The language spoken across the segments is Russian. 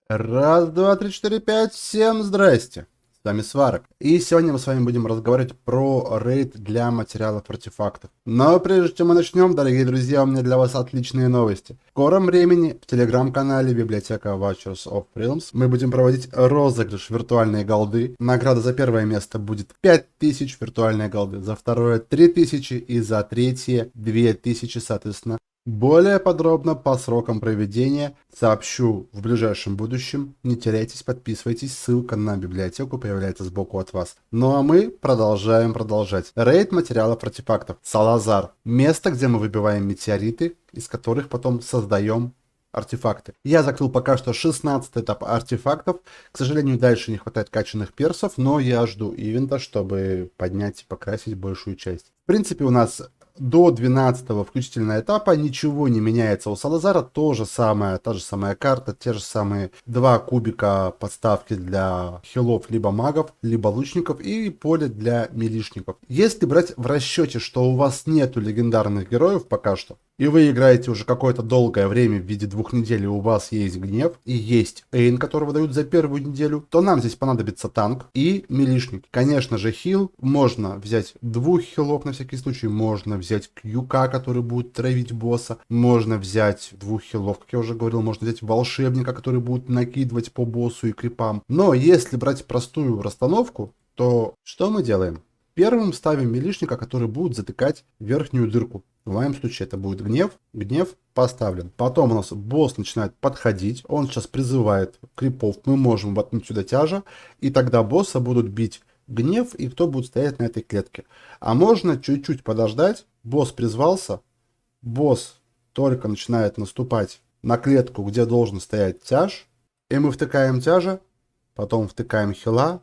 Раз, два, три, четыре, пять. Всем здрасте. С вами Сварок. И сегодня мы с вами будем разговаривать про рейд для материалов артефактов. Но прежде чем мы начнем, дорогие друзья, у меня для вас отличные новости. В скором времени в телеграм-канале библиотека Watchers of Realms мы будем проводить розыгрыш виртуальной голды. Награда за первое место будет 5000 виртуальной голды, за второе 3000 и за третье 2000, соответственно. Более подробно по срокам проведения сообщу в ближайшем будущем. Не теряйтесь, подписывайтесь. Ссылка на библиотеку появляется сбоку от вас. Ну а мы продолжаем продолжать. Рейд материалов артефактов. Салазар. Место, где мы выбиваем метеориты, из которых потом создаем артефакты. Я закрыл пока что 16 этап артефактов. К сожалению, дальше не хватает качанных персов, но я жду ивента, чтобы поднять и покрасить большую часть. В принципе, у нас до 12 включительно этапа ничего не меняется. У Салазара та же самая карта, те же самые два кубика подставки для хилов, либо магов, либо лучников, и поле для милишников. Если брать в расчете, что у вас нету легендарных героев пока что, и вы играете уже какое-то долгое время в виде 2 недель, и у вас есть гнев, и есть Эйн, которого дают за первую неделю, то нам здесь понадобится танк и милишник. Конечно же, хил. Можно взять 2 хилов на всякий случай, можно взять Кьюка, который будет травить босса, можно взять 2 хилов, как я уже говорил, можно взять волшебника, который будет накидывать по боссу и крипам. Но если брать простую расстановку, то что мы делаем? Первым ставим милишника, который будет затыкать верхнюю дырку. В моем случае это будет гнев. Гнев поставлен. Потом у нас босс начинает подходить. Он сейчас призывает крипов. Мы можем воткнуть сюда тяжа. И тогда босса будут бить гнев и кто будет стоять на этой клетке. А можно чуть-чуть подождать. Босс призвался. Босс только начинает наступать на клетку, где должен стоять тяж. И мы втыкаем тяжа. Потом втыкаем хила.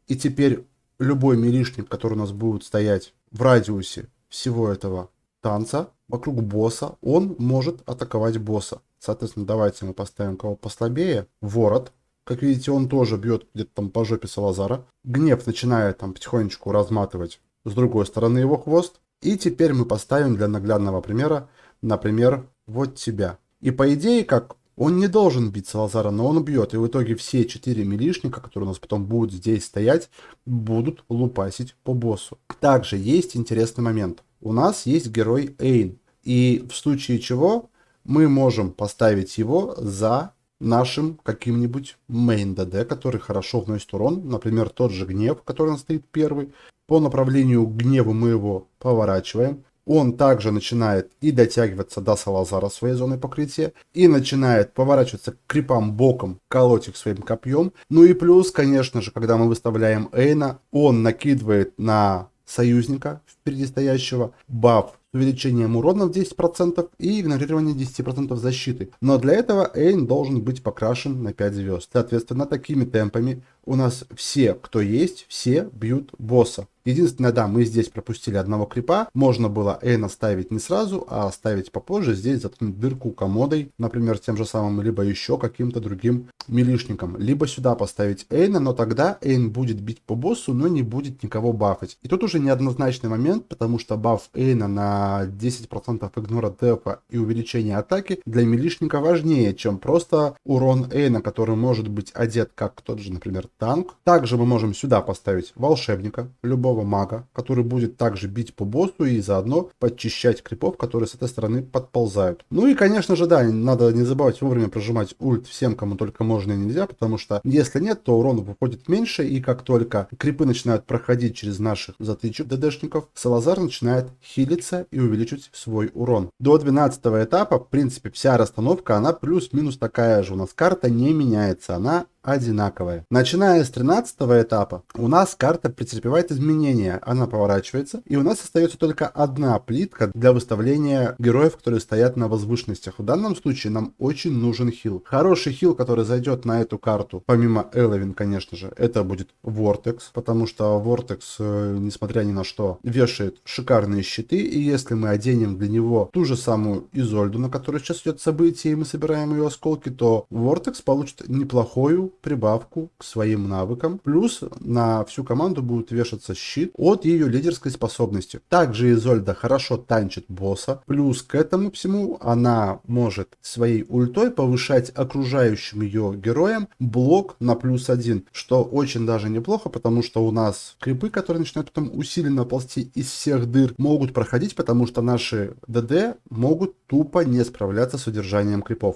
И теперь любой милишник, который у нас будет стоять в радиусе всего этого танца вокруг босса, он может атаковать босса. Соответственно, давайте мы поставим кого послабее. Ворот. Как видите, он тоже бьет где-то там по жопе Салазара. Гнев начинает там потихонечку разматывать с другой стороны его хвост. И теперь мы поставим для наглядного примера, например, вот тебя. И по идее, как он не должен бить Салазара, но он бьет. И в итоге все 4 милишника, которые у нас потом будут здесь стоять, будут лупасить по боссу. Также есть интересный момент. У нас есть герой Эйн. И в случае чего мы можем поставить его за нашим каким-нибудь мейн ДД, который хорошо вносит урон. Например, тот же гнев, который у нас стоит первый. По направлению к гневу мы его поворачиваем. Он также начинает и дотягиваться до Салазара своей зоны покрытия, и начинает поворачиваться к крипам боком, колоть их своим копьем. Ну и плюс, конечно же, когда мы выставляем Эйна, он накидывает на союзника впереди стоящего баф с увеличением урона в 10% и игнорирование 10% защиты. Но для этого Эйн должен быть покрашен на 5 звезд. Соответственно, такими темпами у нас все, кто есть, все бьют босса. Единственное, да, мы здесь пропустили одного крипа. Можно было Эйна ставить не сразу, а ставить попозже. Здесь заткнуть дырку комодой, например, тем же самым, либо еще каким-то другим милишником. Либо сюда поставить Эйна, но тогда Эйн будет бить по боссу, но не будет никого бафать. И тут уже неоднозначный момент, потому что баф Эйна на 10% игнора дефа и увеличение атаки для милишника важнее, чем просто урон Эйна, который может быть одет как тот же, например, танк. Также мы можем сюда поставить волшебника, любого мага, который будет также бить по боссу и заодно подчищать крипов, которые с этой стороны подползают. Ну и, конечно же, да, надо не забывать вовремя прожимать ульт всем, кому только можно и нельзя, потому что если нет, то урон выходит меньше, и как только крипы начинают проходить через наших затычек ДДшников, Салазар начинает хилиться и увеличить свой урон. До 12 этапа, в принципе, вся расстановка, она плюс-минус такая же. У нас карта не меняется, она одинаковая. Начиная с 13 этапа у нас карта претерпевает изменения. Она поворачивается, и у нас остается только одна плитка для выставления героев, которые стоят на возвышенностях. В данном случае нам очень нужен хил. Хороший хил, который зайдет на эту карту, помимо Эловин, конечно же, это будет Vortex, потому что Vortex, несмотря ни на что, вешает шикарные щиты, и если мы оденем для него ту же самую Изольду, на которой сейчас идет событие, и мы собираем ее осколки, то Vortex получит неплохую дополнительную прибавку к своим навыкам. Плюс на всю команду будет вешаться щит от ее лидерской способности. Также Изольда хорошо танчит босса. Плюс к этому всему она может своей ультой повышать окружающим ее героям блок на +1, что очень даже неплохо, потому что у нас крипы, которые начинают потом усиленно ползти из всех дыр, могут проходить, потому что наши ДД могут тупо не справляться с удержанием крипов.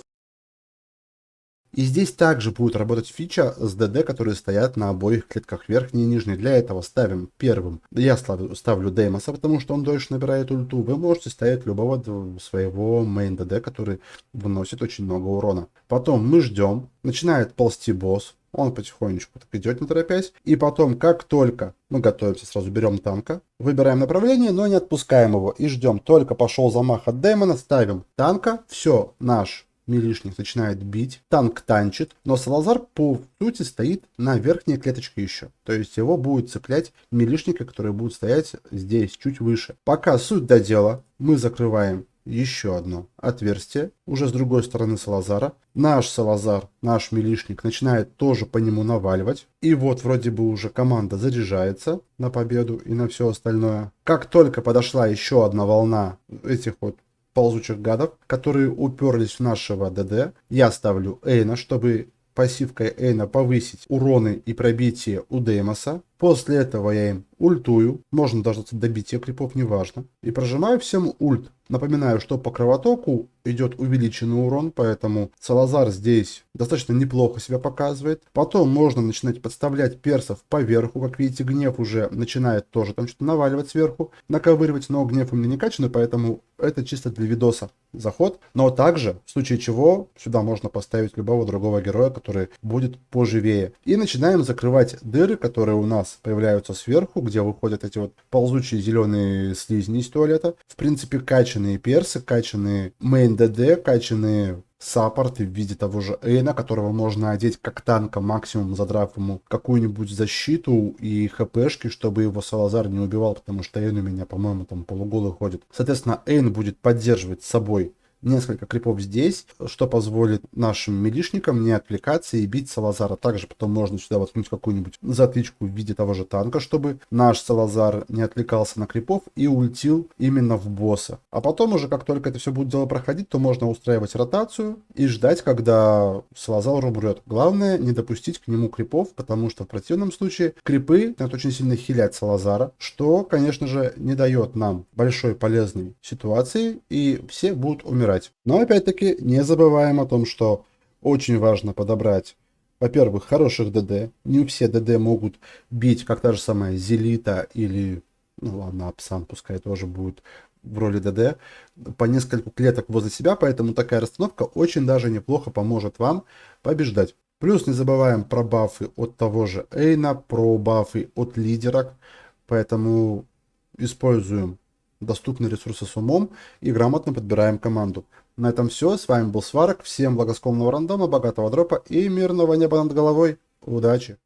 И здесь также будет работать фича с ДД, которые стоят на обоих клетках верхней и нижней. Для этого ставим первым. Я ставлю Деймоса, потому что он дольше набирает ульту. Вы можете ставить любого своего мейн ДД, который выносит очень много урона. Потом мы ждем. Начинает ползти босс. Он потихонечку так идет, не торопясь. И потом, как только мы готовимся, сразу берем танка, выбираем направление, но не отпускаем его. И ждем. Только пошел замах от демона, ставим танка. Все, наш милишник начинает бить, танк танчит, но Салазар по сути стоит на верхней клеточке еще. То есть его будут цеплять милишники, которые будут стоять здесь, чуть выше. Пока суть до дела, мы закрываем еще одно отверстие, уже с другой стороны Салазара. Наш Салазар, наш милишник, начинает тоже по нему наваливать. И вот вроде бы уже команда заряжается на победу и на все остальное. Как только подошла еще одна волна этих вот ползучих гадов, которые уперлись в нашего ДД, я ставлю Эйна, чтобы пассивкой Эйна повысить уроны и пробитие у Деймоса. После этого я им ультую, можно даже добитие крипов, неважно, и прожимаю всем ульт. Напоминаю, что по кровотоку идет увеличенный урон, поэтому Салазар здесь достаточно неплохо себя показывает. Потом можно начинать подставлять персов поверху, как видите, гнев уже начинает тоже там что-то наваливать сверху, наковыривать, но гнев у меня не качанный, поэтому это чисто для видоса заход. Но также, в случае чего, сюда можно поставить любого другого героя, который будет поживее. И начинаем закрывать дыры, которые у нас появляются сверху, где выходят эти вот ползучие зеленые слизни из туалета. В принципе, качанные персы, качанные мейн ДД, качанные саппорты в виде того же Эйна, которого можно одеть как танка, максимум задрав ему какую-нибудь защиту и хпшки, чтобы его Салазар не убивал, потому что Эйн у меня, по-моему, там полуголый ходит. Соответственно, Эйн будет поддерживать с собой несколько крипов здесь, что позволит нашим милишникам не отвлекаться и бить Салазара. Также потом можно сюда воткнуть какую-нибудь затычку в виде того же танка, чтобы наш Салазар не отвлекался на крипов и ультил именно в босса. А потом уже, как только это все будет дело проходить, то можно устраивать ротацию и ждать, когда Салазар умрет. Главное, не допустить к нему крипов, потому что в противном случае крипы начнут очень сильно хилять Салазара, что, конечно же, не дает нам большой полезной ситуации, и все будут умирать. Но опять-таки не забываем о том, что очень важно подобрать, во-первых, хороших ДД. Не все ДД могут бить, как та же самая Зелита или, ну ладно, Апсан пускай тоже будет в роли ДД, по нескольку клеток возле себя, поэтому такая расстановка очень даже неплохо поможет вам побеждать. Плюс не забываем про бафы от того же Эйна, про бафы от лидера, поэтому используем доступные ресурсы с умом и грамотно подбираем команду. На этом все. С вами был Сварог. Всем благосклонного рандома, богатого дропа и мирного неба над головой. Удачи!